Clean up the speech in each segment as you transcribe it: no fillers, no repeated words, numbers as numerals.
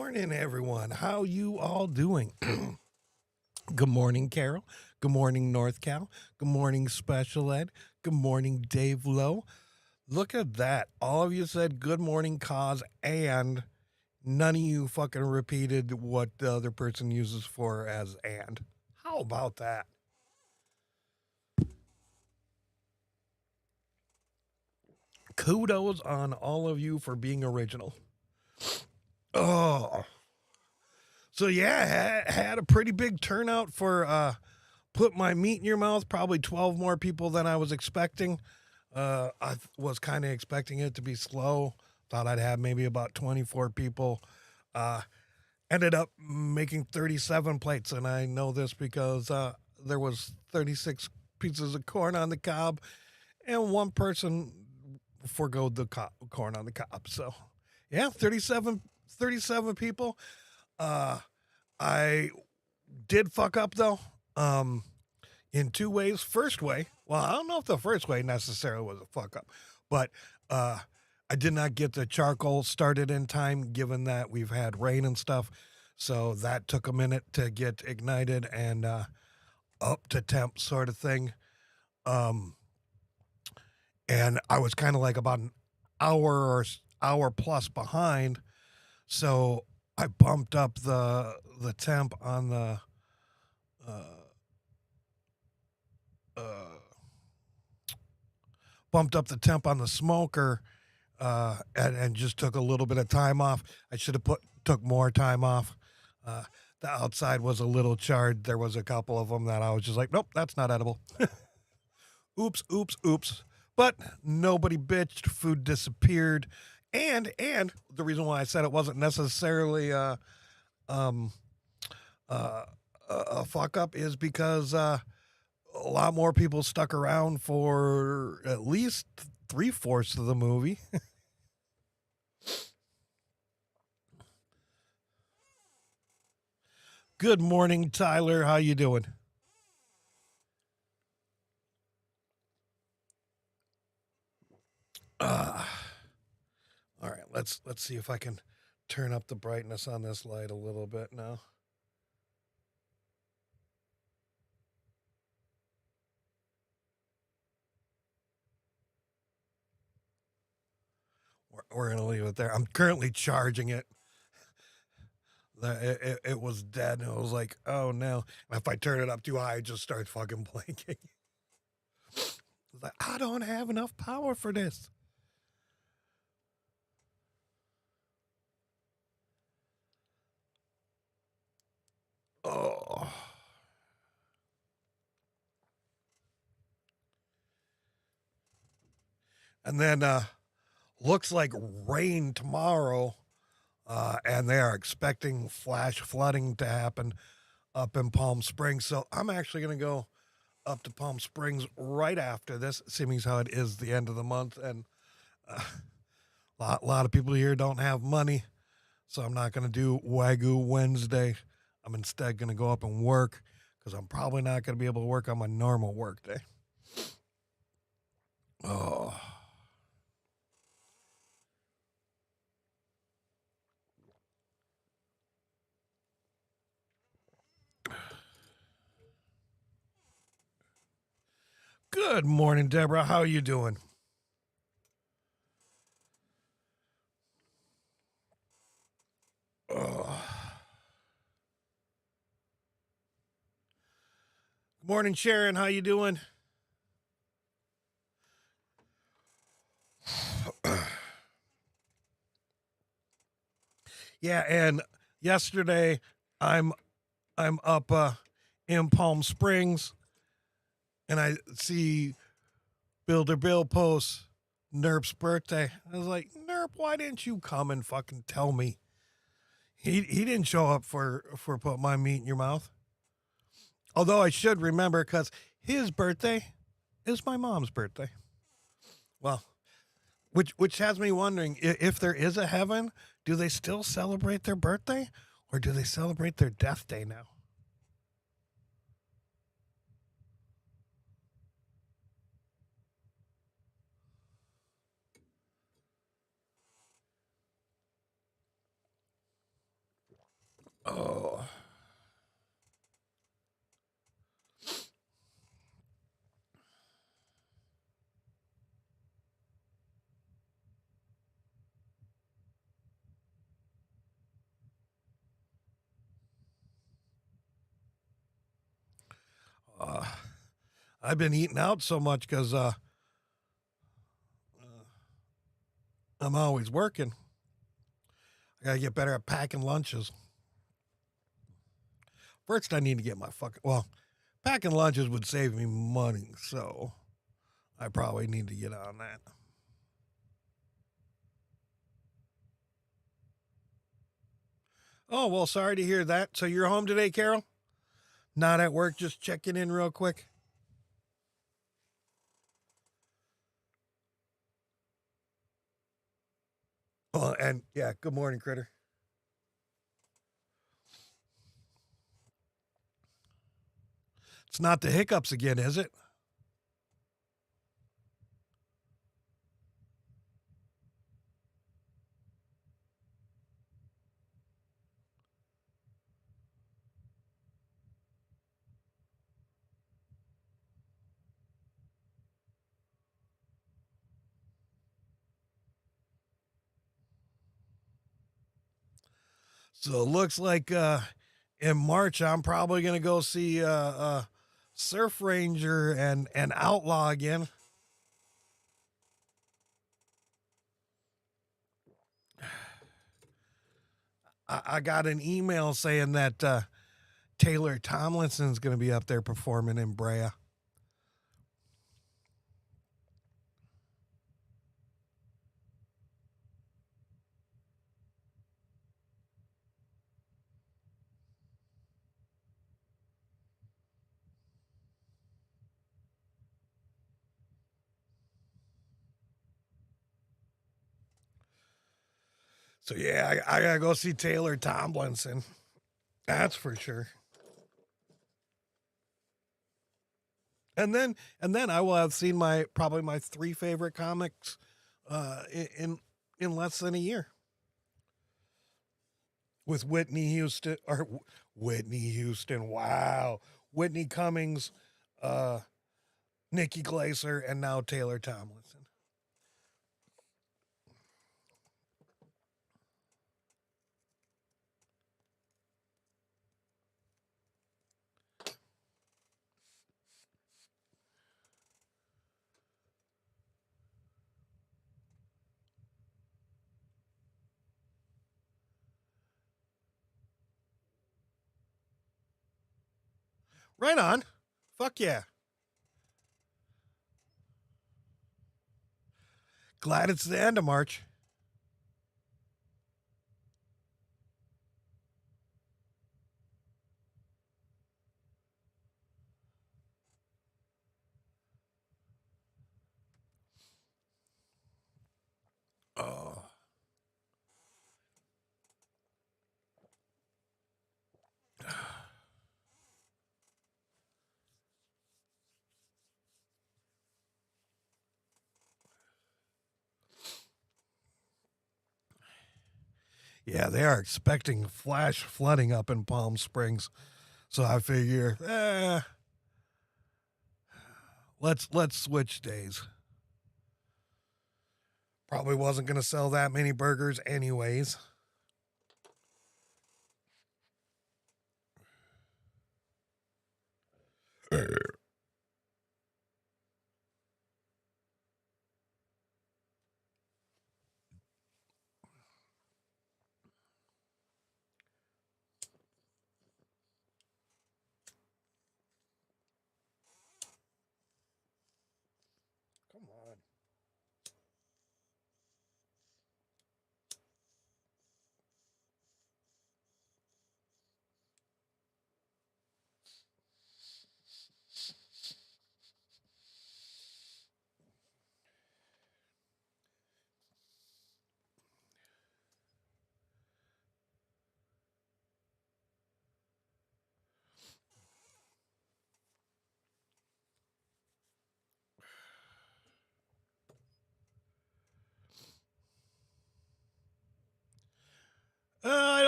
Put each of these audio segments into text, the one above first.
morning, everyone. How you all doing? Good morning, Carol. Good morning, North Cal. Good morning, Special Ed. Good morning, Dave Lowe. Look at that. All of you said good morning, cause, and none of you fucking repeated what the other person uses for as and. How about that? Kudos on all of you for being original. Oh. So yeah, had a pretty big turnout for put my meat in your mouth. Probably 12 more people than I was expecting. I was kind of expecting it to be slow. Thought I'd have maybe about 24 people. Ended up making 37 plates, and I know this because there was 36 pieces of corn on the cob, and one person forgoed the corn on the cob. So yeah, 37 people. I did fuck up though. In two ways. First way, well, I don't know if the first way necessarily was a fuck up, but I did not get the charcoal started in time, given that we've had rain and stuff. So that took a minute to get ignited and up to temp, sort of thing. And I was kind of like about an hour plus behind, so I bumped up the temp on the smoker, and just took a little bit of time off. I should have took more time off. The outside was a little charred. There was a couple of them that I was just like, nope, that's not edible. Oops. But nobody bitched. Food disappeared, and the reason why I said it wasn't necessarily a fuck up is because a lot more people stuck around for at least 3/4 of the movie. Good morning, Tyler. How you doing? All right, let's see if I can turn up the brightness on this light a little bit now. We're gonna leave it there. I'm currently charging it. It was dead, and I was like, oh no. And if I turn it up too high, it just starts fucking blinking. Like, I don't have enough power for this. Oh. And then looks like rain tomorrow, and they are expecting flash flooding to happen up in Palm Springs. So I'm actually going to go up to Palm Springs right after this, seeing as how it is the end of the month, and a lot of people here don't have money, so I'm not going to do Wagyu Wednesday. I'm instead going to go up and work because I'm probably not going to be able to work on my normal work day. Oh. Good morning, Deborah. How are you doing? Good morning, Sharon. How you doing? Yeah, and yesterday I'm up in Palm Springs, and I see Builder Bill posts Nerp's birthday. I was like, Nerp, why didn't you come and fucking tell me? He didn't show up for put my meat in your mouth. Although I should remember, because his birthday is my mom's birthday. Well, which has me wondering, if there is a heaven, do they still celebrate their birthday, or do they celebrate their death day now? Oh. I've been eating out so much because I'm always working. I gotta get better at packing lunches. First, I need to get my fucking packing lunches would save me money, so I probably need to get on that. Oh well, sorry to hear that. So you're home today, Carol? Not at work, just checking in real quick. Oh, and yeah, good morning, Critter. It's not the hiccups again, is it? So it looks like in March I'm probably gonna go see Surf Ranger and Outlaw again. I got an email saying that Taylor Tomlinson's going to be up there performing in Brea. So yeah, I gotta go see Taylor Tomlinson. That's for sure. And then I will have seen my probably my three favorite comics in less than a year with Whitney Houston or Whitney Houston. Wow, Whitney Cummings, uh, Nikki Glaser, and now Taylor Tomlinson. Right on. Fuck yeah. Glad it's the end of March. Oh. Yeah, they are expecting flash flooding up in Palm Springs. So I figure, let's switch days. Probably wasn't gonna sell that many burgers anyways. Come on.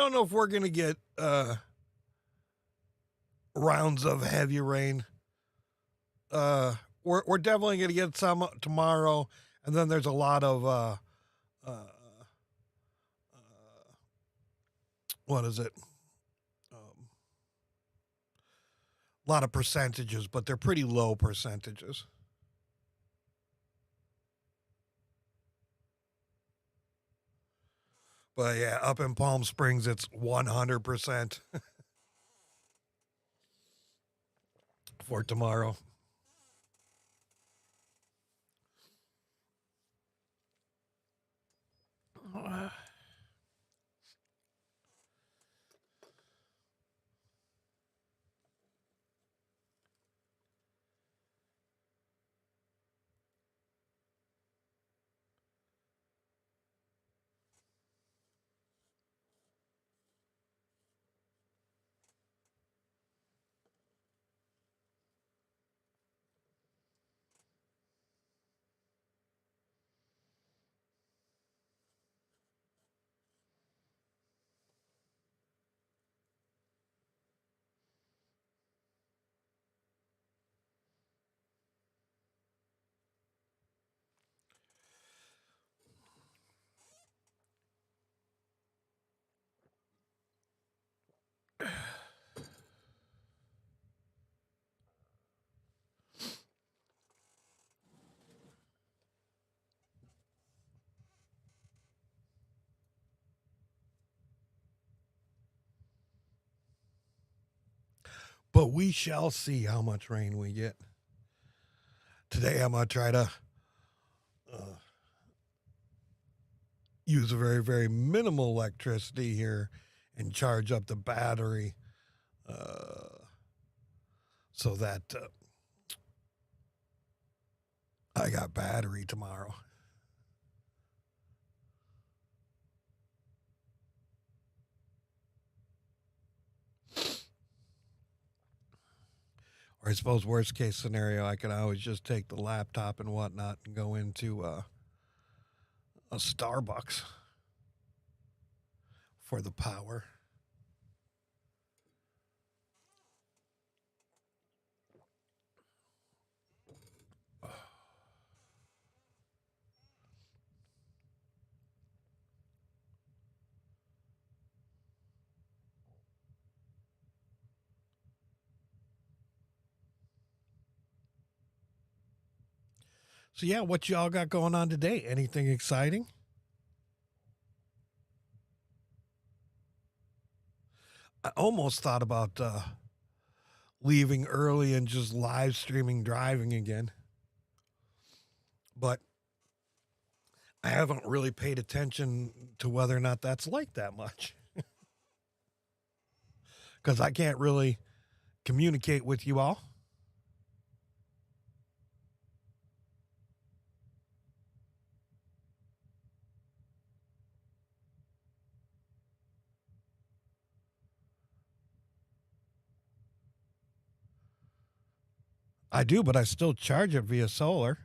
don't know if we're gonna get rounds of heavy rain. We're definitely gonna get some tomorrow, and then there's a lot of what is it? A lot of percentages, but they're pretty low percentages. But yeah, up in Palm Springs, it's 100% for tomorrow. But we shall see how much rain we get. Today, I'm going to try to use a very, very minimal electricity here and charge up the battery so that I got battery tomorrow. Or I suppose worst case scenario, I can always just take the laptop and whatnot and go into a Starbucks for the power. So yeah, what y'all got going on today? Anything exciting? I almost thought about leaving early and just live streaming driving again, but I haven't really paid attention to whether or not that's like that much because I can't really communicate with you all. I do, but I still charge it via solar.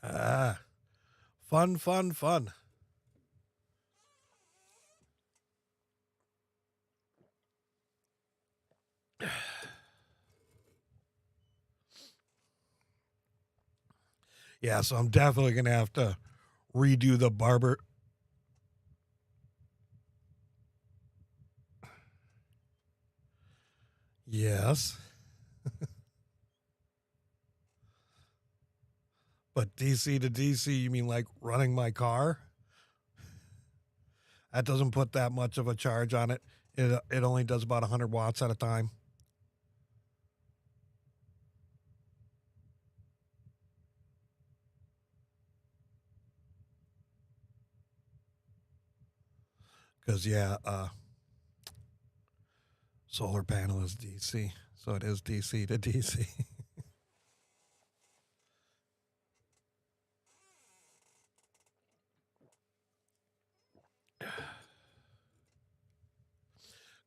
Ah, fun, fun, fun. Yeah, so I'm definitely going to have to redo the barber. Yes. But DC to DC, you mean like running my car? That doesn't put that much of a charge on it. It only does about 100 watts at a time. Because, yeah, solar panel is DC. So it is DC to DC.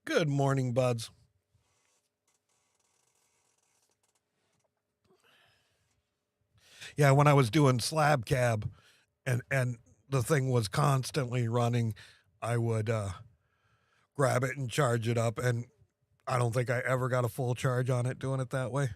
Good morning, buds. Yeah, when I was doing slab cab and the thing was constantly running, I would grab it and charge it up, and I don't think I ever got a full charge on it doing it that way.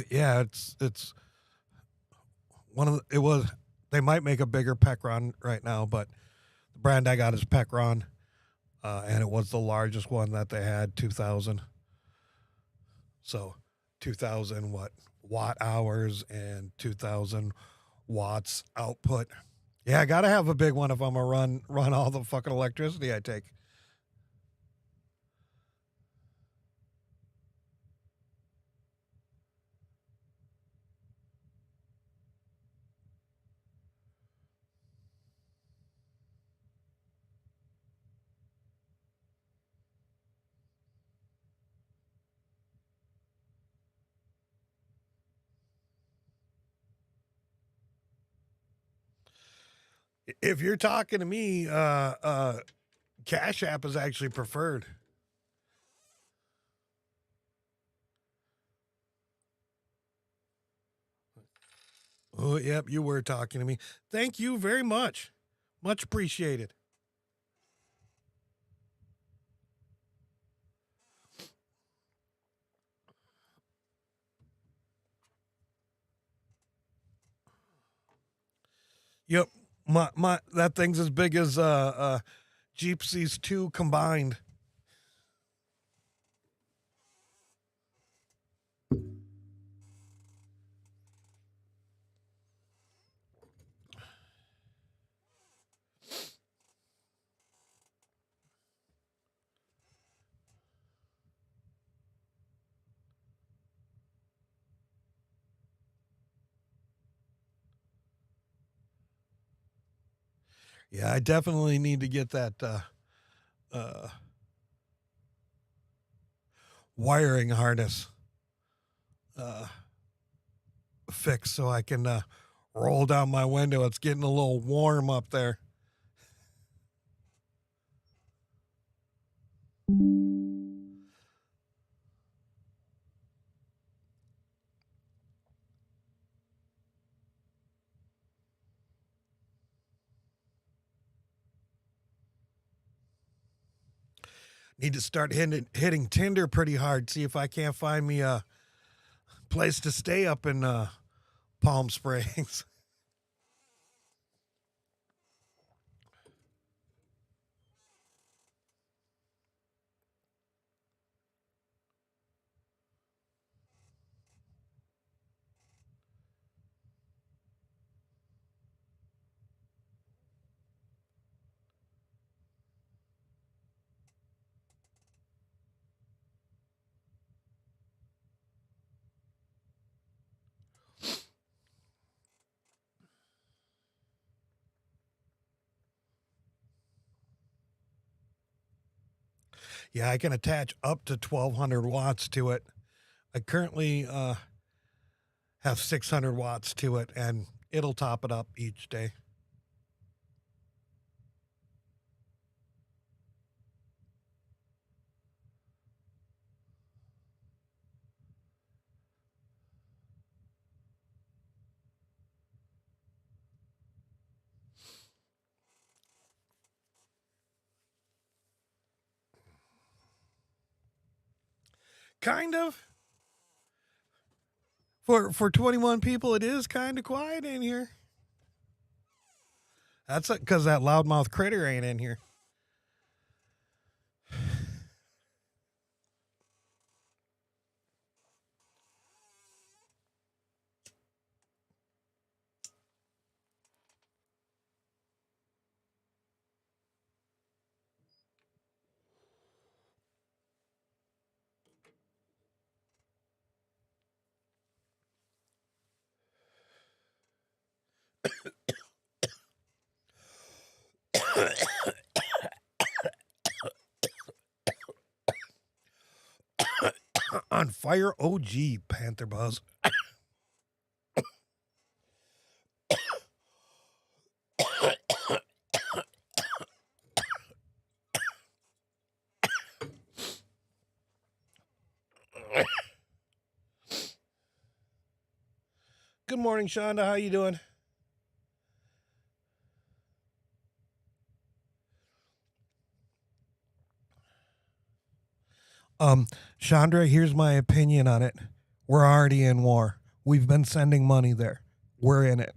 Yeah, it's one of the, it was they might make a bigger Pecron right now, but the brand I got is Pecron, and it was the largest one that they had, 2,000. So 2,000 watt hours and 2,000 watts output. Yeah, I gotta have a big one if I'm gonna run all the fucking electricity I take. If you're talking to me, Cash App is actually preferred. Oh, yep, you were talking to me. Thank you very much. Much appreciated. Yep, my that thing's as big as Jeepsies 2 combined. Yeah, I definitely need to get that uh, wiring harness uh, fixed so I can roll down my window. It's getting a little warm up there. Need to start hitting Tinder pretty hard. See if I can't find me a place to stay up in Palm Springs. Yeah, I can attach up to 1,200 watts to it. I currently have 600 watts to it, and it'll top it up each day. Kind of. For 21 people, it is kind of quiet in here. That's because that loudmouth critter ain't in here. On fire, OG Panther Buzz. Good morning, Shonda. How you doing? Chandra, here's my opinion on it. We're already in war. We've been sending money there. We're in it.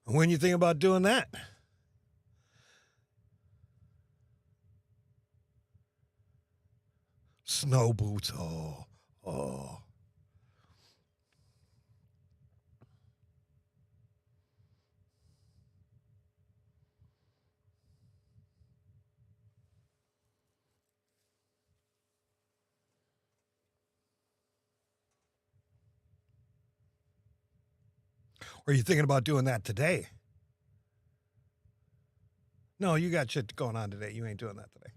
When you think about doing that? Snow boots. Oh. Or are you thinking about doing that today? No, you got shit going on today. You ain't doing that today.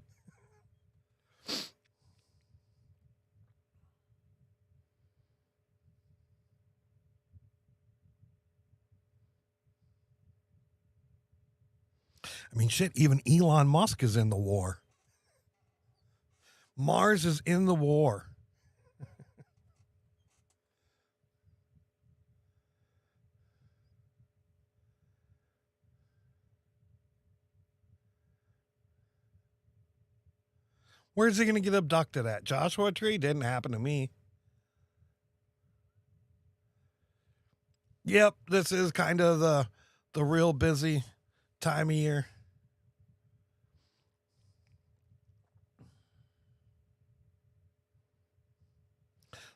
I mean, shit, even Elon Musk is in the war. Mars is in the war. Where's he going to get abducted at? Joshua Tree? Didn't happen to me. Yep, this is kind of the real busy time of year.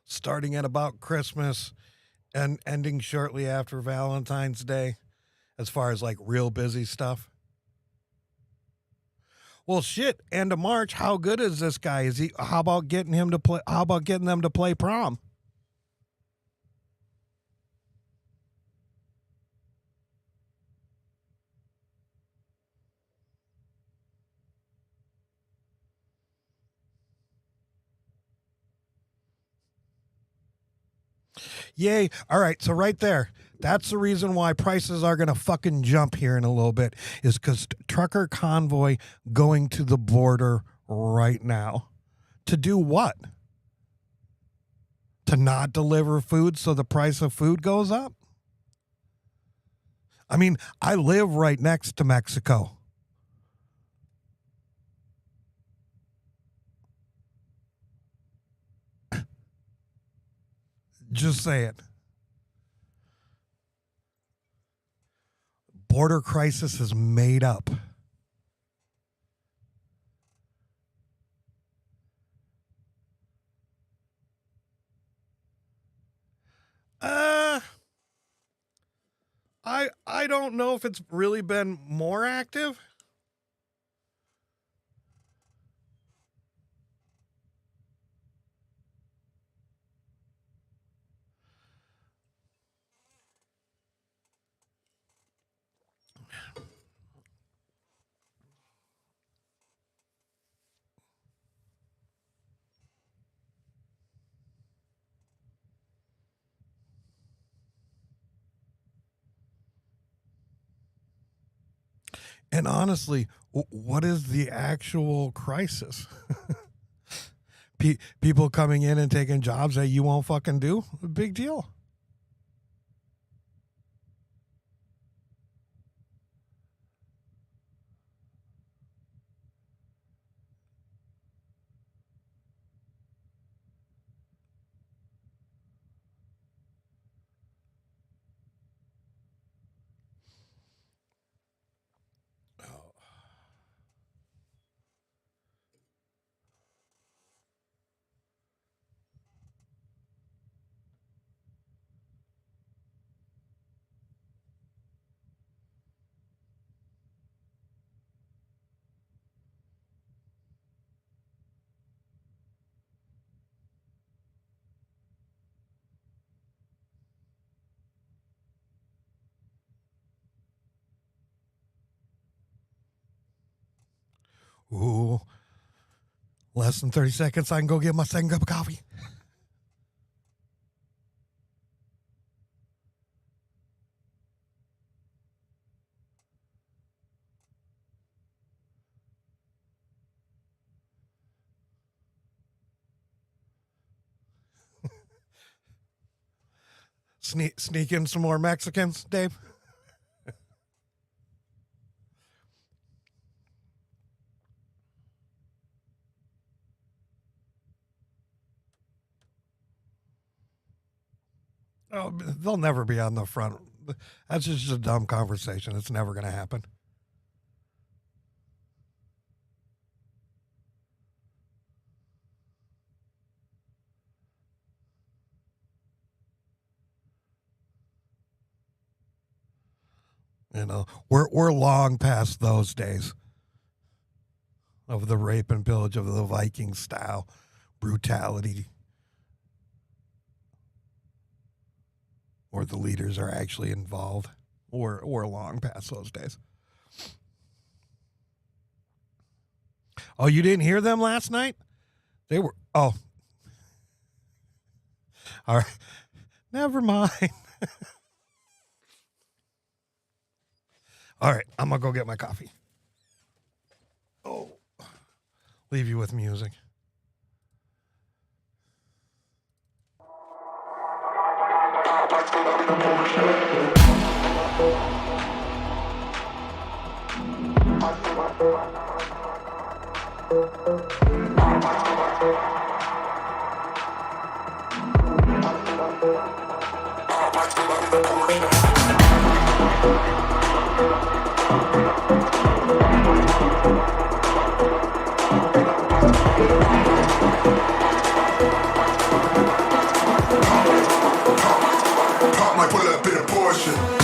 Starting at about Christmas and ending shortly after Valentine's Day, as far as like real busy stuff. Well, shit, end of March. How good is this guy? Is he? How about getting him to play? How about getting them to play prom? Yay. All right. So, right there, that's the reason why prices are going to fucking jump here in a little bit, is because trucker convoy going to the border right now. To do what? To not deliver food so the price of food goes up? I mean, I live right next to Mexico. Just say it. Border crisis is made up. I don't know if it's really been more active. And honestly, what is the actual crisis? People coming in and taking jobs that you won't fucking do? Big deal. Ooh. Less than 30 seconds, I can go get my second cup of coffee. Sneak in some more Mexicans, Dave? Oh, they'll never be on the front. That's just a dumb conversation. It's never going to happen. You know, we're long past those days of the rape and pillage of the Viking style brutality, or the leaders are actually involved. We're long past those days. Oh, you didn't hear them last night? They were, oh. All right. Never mind. All right, I'm going to go get my coffee. Oh, leave you with music. Might pull up in a Porsche.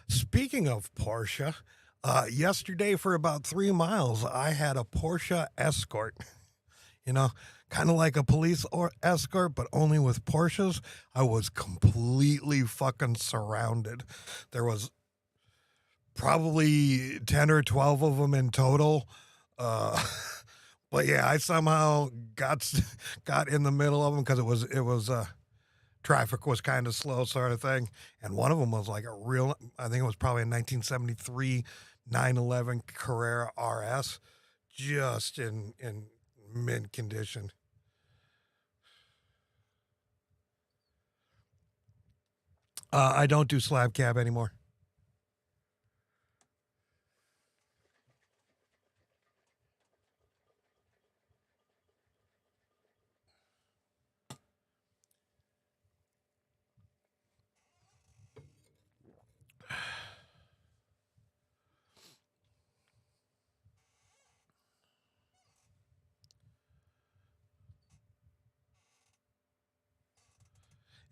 Speaking of Porsche, yesterday for about 3 miles, I had a Porsche Escort. You know, kind of like a police escort, but only with Porsches. I was completely fucking surrounded. There was probably 10 or 12 of them in total. But yeah, I somehow got in the middle of them because it was traffic was kind of slow, sort of thing. And one of them was like a real, I think it was probably a 1973 911 Carrera RS, just in mint condition. I don't do slab cab anymore.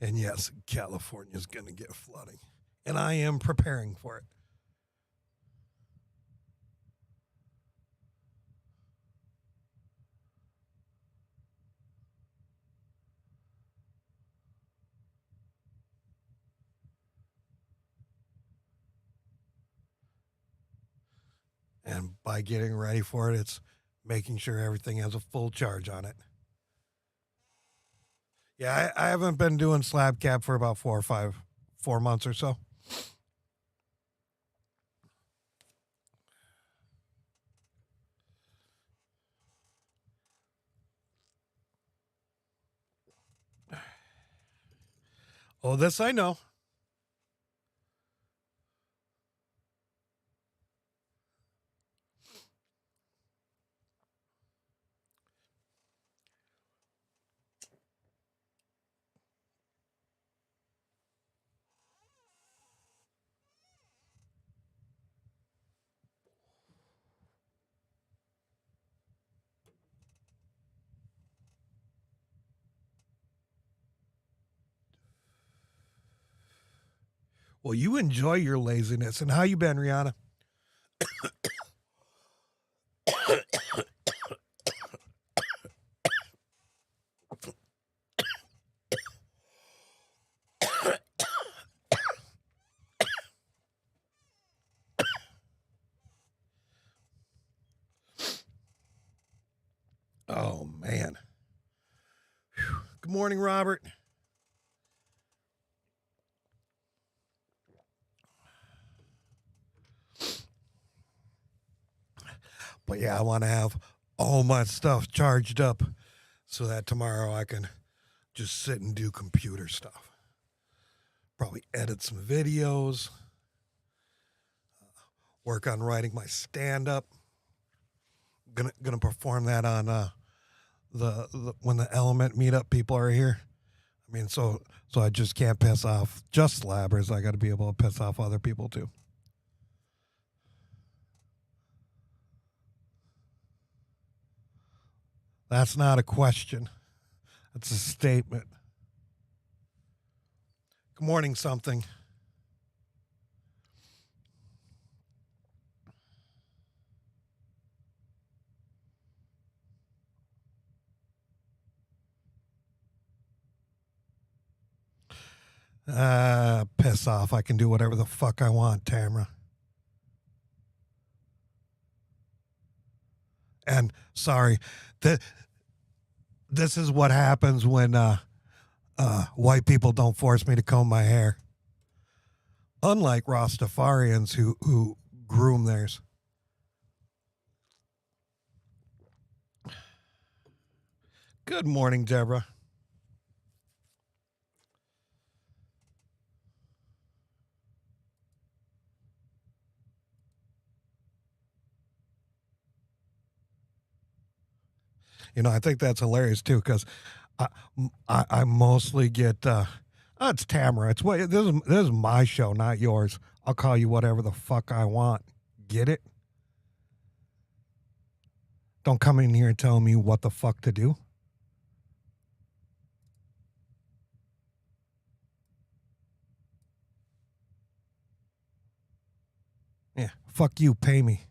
And yes, California's going to get flooding. And I am preparing for it. And by getting ready for it, it's making sure everything has a full charge on it. Yeah, I haven't been doing slab cab for about 4 months or so. Oh, this I know. Well, you enjoy your laziness. And how you been, Rihanna? Oh, man. Whew. Good morning, Robert. But yeah, I want to have all my stuff charged up so that tomorrow I can just sit and do computer stuff. Probably edit some videos, work on writing my stand up. Gonna perform that on the when the Element meetup people are here. I mean, so I just can't piss off just slabbers. I got to be able to piss off other people too. That's not a question. That's a statement. Good morning, something. Piss off. I can do whatever the fuck I want, Tamara. And sorry, this is what happens when white people don't force me to comb my hair. Unlike Rastafarians who groom theirs. Good morning, Deborah. You know, I think that's hilarious too, because I mostly get it's Tamara. It's what this is my show, not yours. I'll call you whatever the fuck I want. Get it? Don't come in here and tell me what the fuck to do. Yeah, fuck you. Pay me.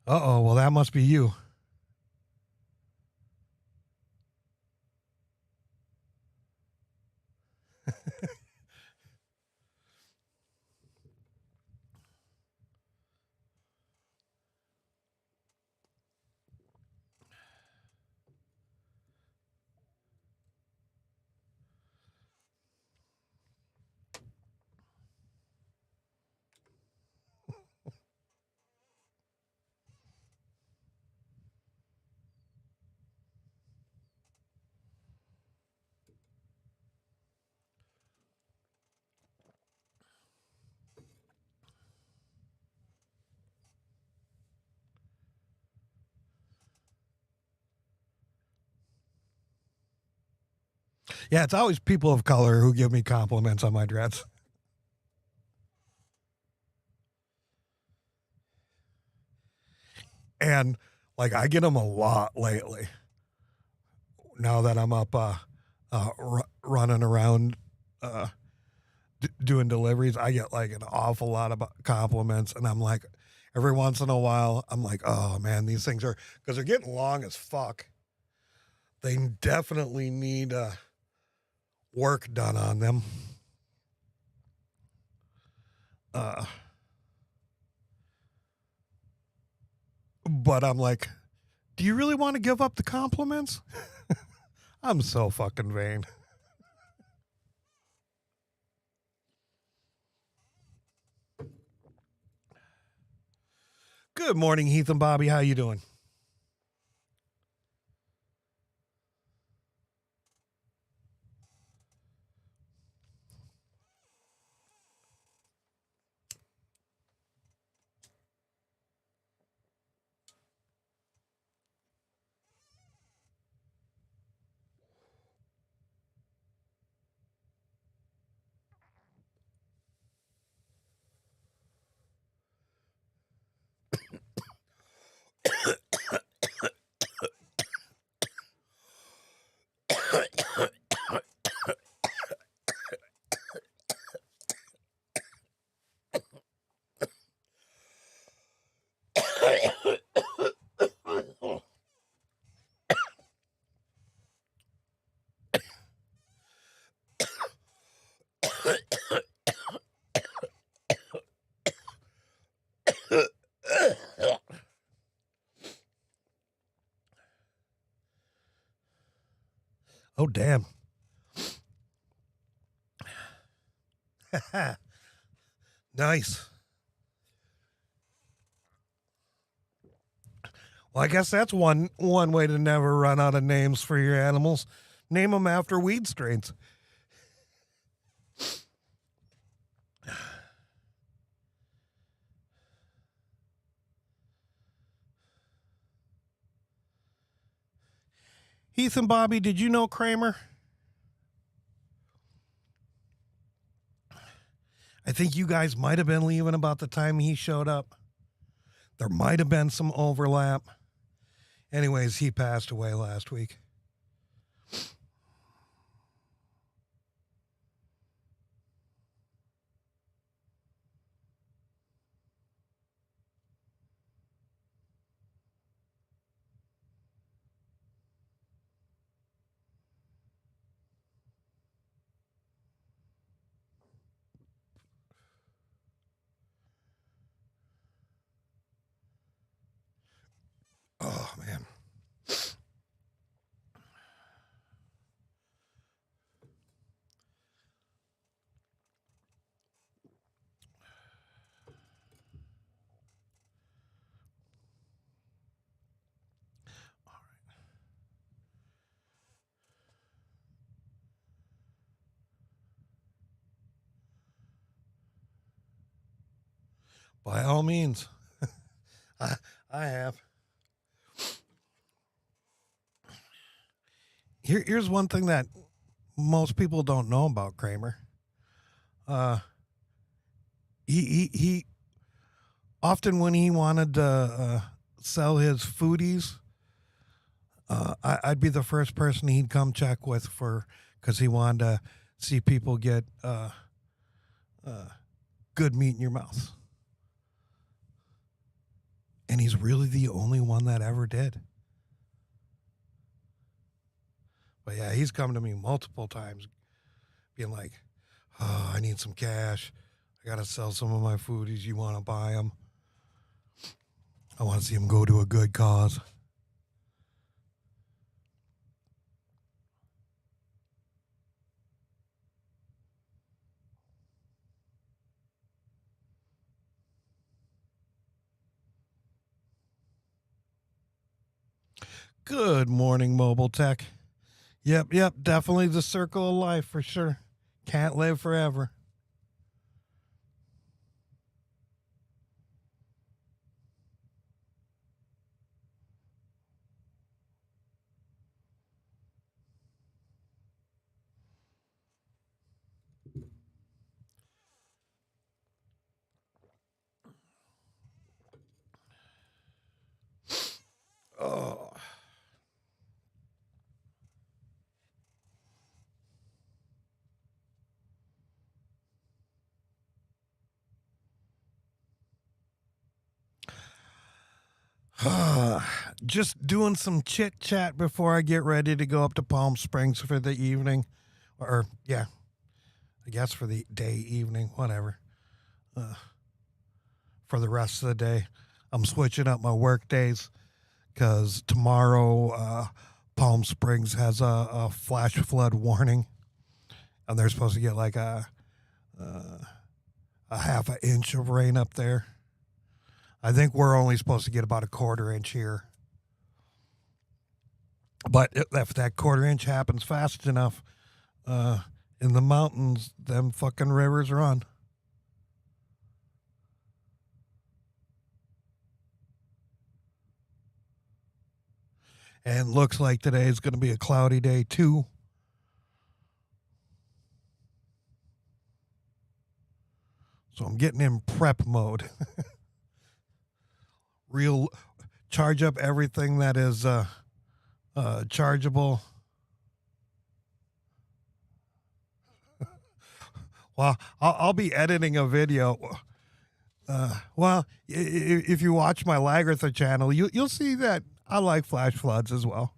Uh-oh, well, that must be you. Yeah, it's always people of color who give me compliments on my dreads. And like I get them a lot lately. Now that I'm up running around doing deliveries, I get like an awful lot of compliments, and I'm like, every once in a while, I'm like, oh man, these things are, because they're getting long as fuck. They definitely need work done on them. But I'm like, do you really want to give up the compliments? I'm so fucking vain. Good morning, Heath and Bobby. How you doing? Oh, damn. Nice. Well, I guess that's one way to never run out of names for your animals. Name them after weed strains. Heath and Bobby, did you know Kramer? I think you guys might have been leaving about the time he showed up. There might have been some overlap. Anyways, he passed away last week. Oh, man. By all means. I have. Here's one thing that most people don't know about Kramer. He often, when he wanted to sell his foodies, I'd be the first person he'd come check with because he wanted to see people get good meat in your mouth. And he's really the only one that ever did. But yeah, he's come to me multiple times being like, oh, I need some cash. I got to sell some of my foodies. You want to buy them? I want to see them go to a good cause. Good morning, Mobile Tech. Yep, definitely the circle of life for sure. Can't live forever. Just doing some chit chat before I get ready to go up to Palm Springs for the evening. Or, yeah, I guess for the day, evening, whatever. For the rest of the day. I'm switching up my work days because tomorrow Palm Springs has a flash flood warning. And they're supposed to get like a half an inch of rain up there. I think we're only supposed to get about a quarter inch here. But if that quarter inch happens fast enough, in the mountains, them fucking rivers run. And looks like today is going to be a cloudy day too. So I'm getting in prep mode. Real charge up everything that is chargeable. Well, I'll be editing a video. Well, if you watch my Lagartha channel, you'll see that I like flash floods as well.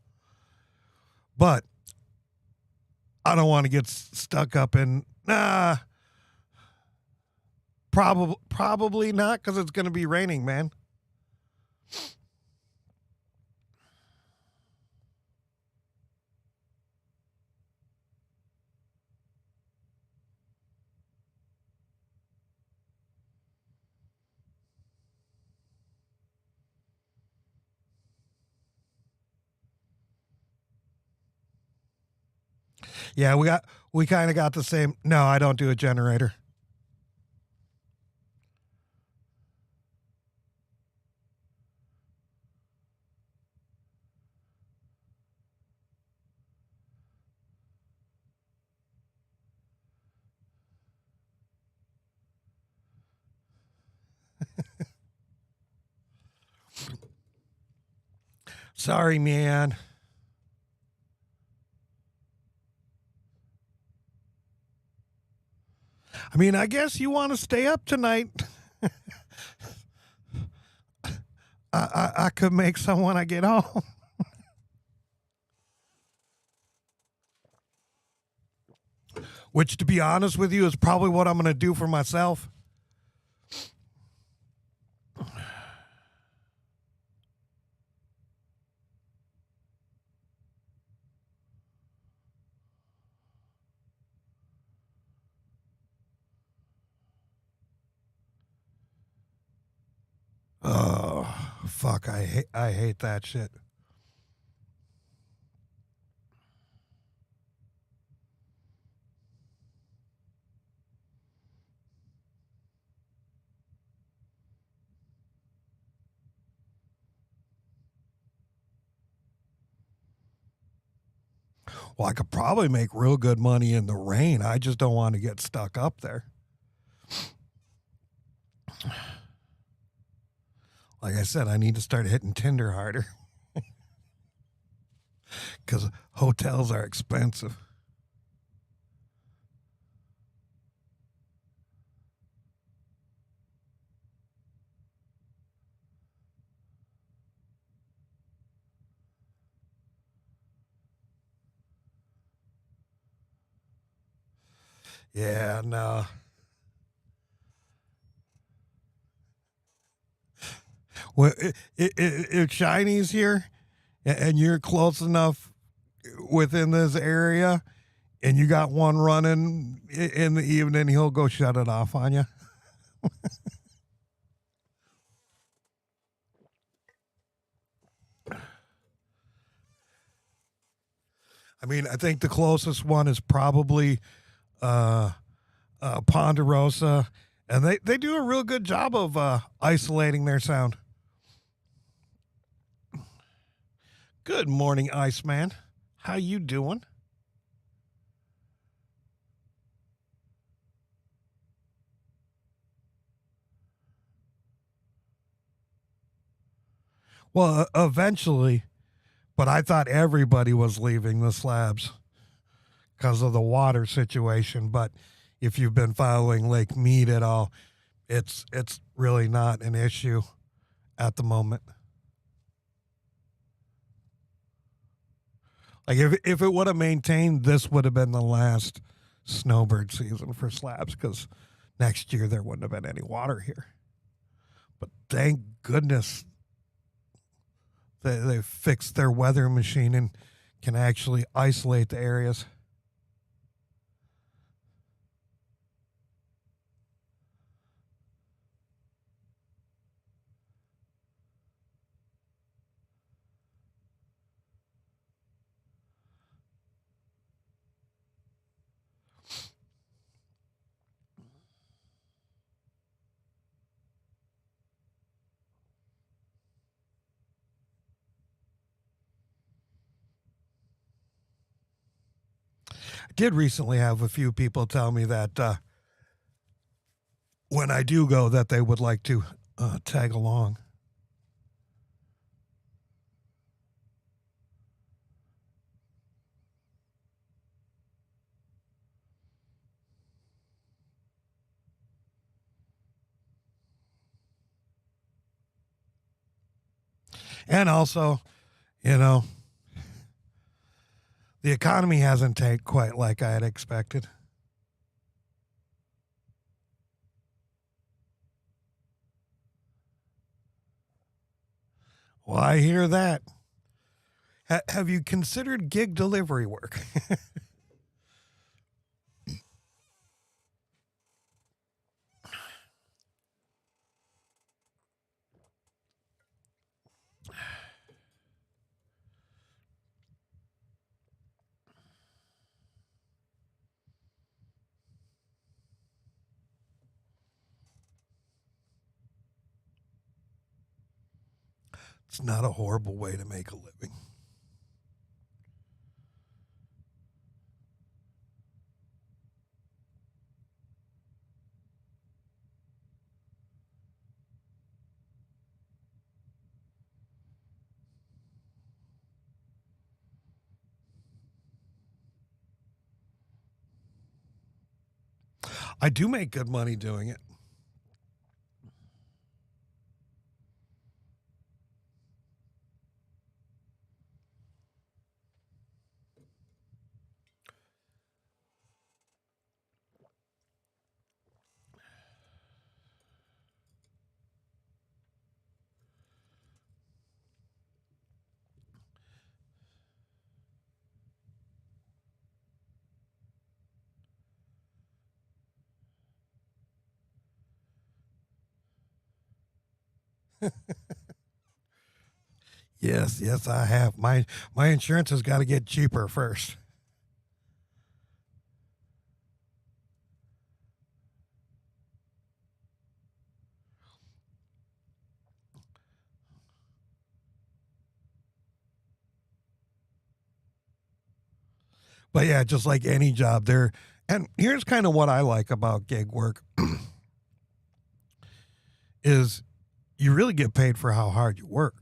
But I don't want to get stuck up in probably not, because it's going to be raining, man. Yeah, we kind of got the same. No, I don't do a generator. Sorry, man. I mean, I guess you want to stay up tonight. I could make some when I get home. Which, to be honest with you, is probably what I'm going to do for myself. Oh, fuck. I hate that shit. Well, I could probably make real good money in the rain. I just don't want to get stuck up there. Like I said, I need to start hitting Tinder harder. Because hotels are expensive. Yeah, no. Well, if Shiny's here and you're close enough within this area and you got one running in the evening, he'll go shut it off on you. I mean, I think the closest one is probably Ponderosa, and they do a real good job of isolating their sound. Good morning, Iceman. How you doing? Well, eventually, but I thought everybody was leaving the slabs because of the water situation. But if you've been following Lake Mead at all, it's really not an issue at the moment. Like if it would have maintained, this would have been the last snowbird season for slabs because next year there wouldn't have been any water here. But thank goodness they fixed their weather machine and can actually isolate the areas. I did recently have a few people tell me that when I do go, that they would like to tag along. And also, you know, the economy hasn't tanked quite like I had expected. Well, I hear that. Have you considered gig delivery work? It's not a horrible way to make a living. I do make good money doing it. Yes, I have. My insurance has got to get cheaper first. But yeah, just like any job there. And here's kind of what I like about gig work is you really get paid for how hard you work.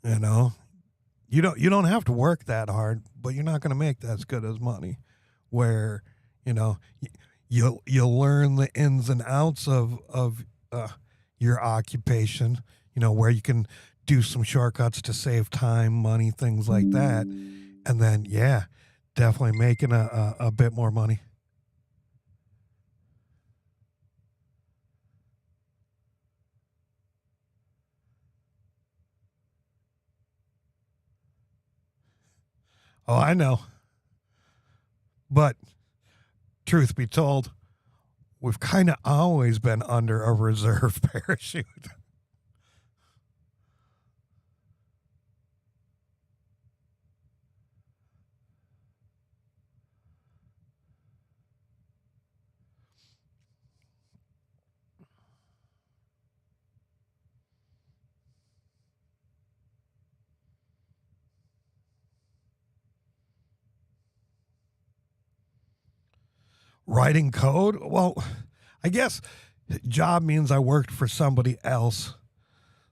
You know, you don't have to work that hard, but you're not going to make as good as money. Where you know you'll learn the ins and outs of your occupation. You know where you can do some shortcuts to save time, money, things like that, and then yeah, definitely making a bit more money. Oh, I know, but truth be told, we've kind of always been under a reserve parachute. Writing code? Well, I guess job means I worked for somebody else.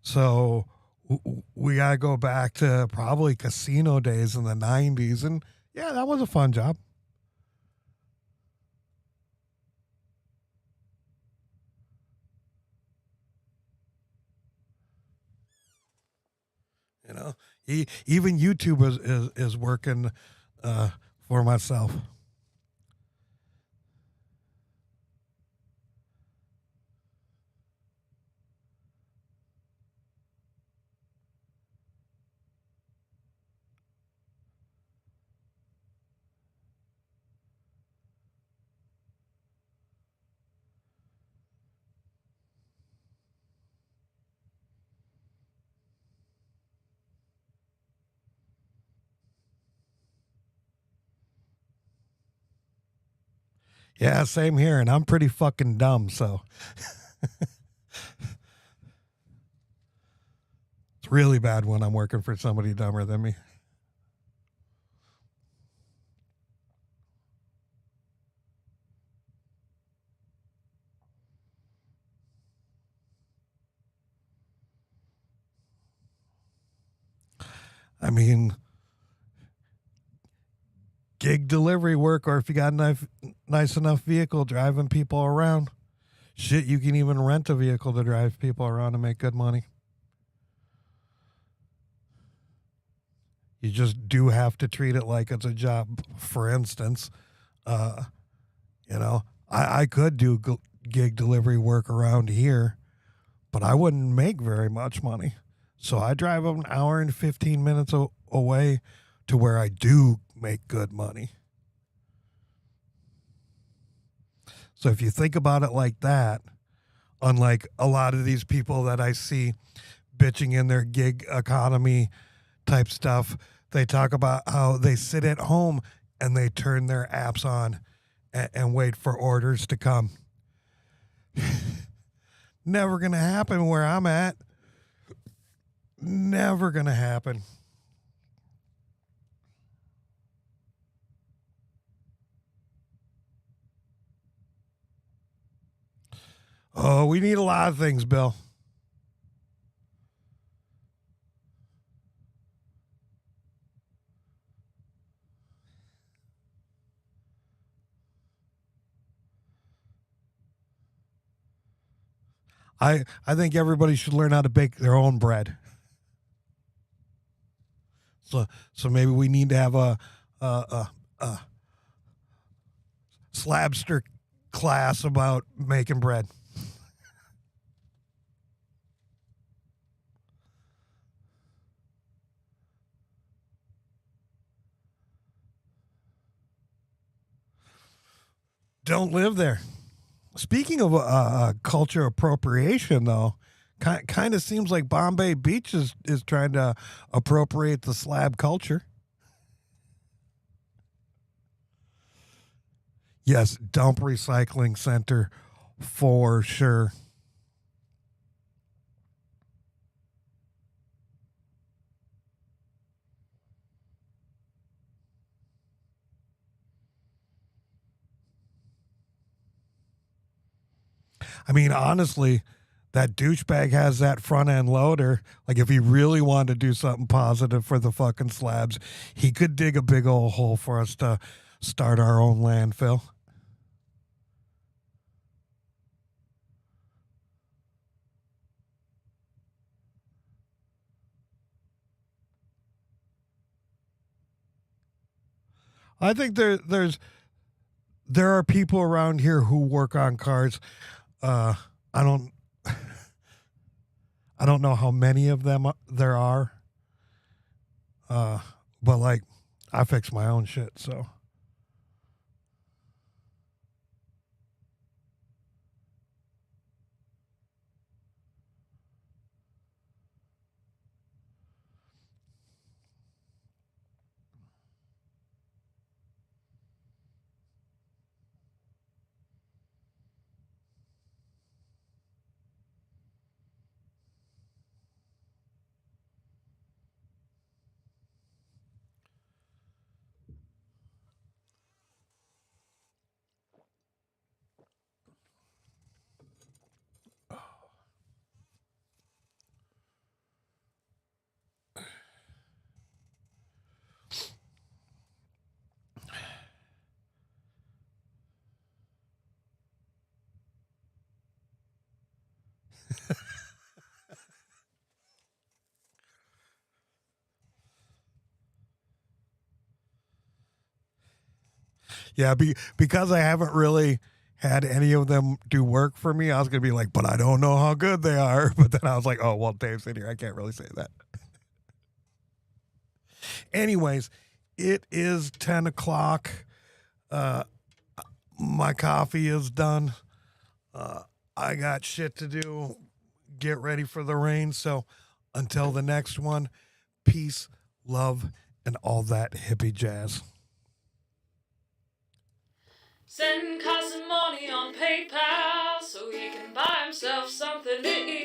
So we got to go back to probably casino days in the 90s. And yeah, that was a fun job. You know, Even YouTube is working for myself. Yeah, same here, and I'm pretty fucking dumb, so it's really bad when I'm working for somebody dumber than me. I mean, gig delivery work, or if you got a nice enough vehicle driving people around, shit, you can even rent a vehicle to drive people around and make good money. You just do have to treat it like it's a job. For instance, I could do gig delivery work around here, but I wouldn't make very much money. So I drive an hour and 15 minutes away to where I do make good money. So if you think about it like that, unlike a lot of these people that I see bitching in their gig economy type stuff, they talk about how they sit at home and they turn their apps on and wait for orders to come. Never going to happen where I'm at. Never going to happen. Oh, we need a lot of things, Bill. I think everybody should learn how to bake their own bread. So maybe we need to have a slabster class about making bread. Don't live there. Speaking of culture appropriation, though, kind of seems like Bombay Beach is trying to appropriate the slab culture. Yes, dump recycling center for sure. I mean, honestly, that douchebag has that front end loader. Like, if he really wanted to do something positive for the fucking slabs, he could dig a big old hole for us to start our own landfill. I think there are people around here who work on cars. Uh, I don't I don't know how many of them there are. Uh, but like, I fix my own shit, so. Yeah, because I haven't really had any of them do work for me, I was going to be like, but I don't know how good they are. But then I was like, oh, well, Dave's in here. I can't really say that. Anyways, it is 10 o'clock. My coffee is done. I got shit to do. Get ready for the rain. So until the next one, peace, love, and all that hippie jazz. Send Coz some money on PayPal so he can buy himself something to eat.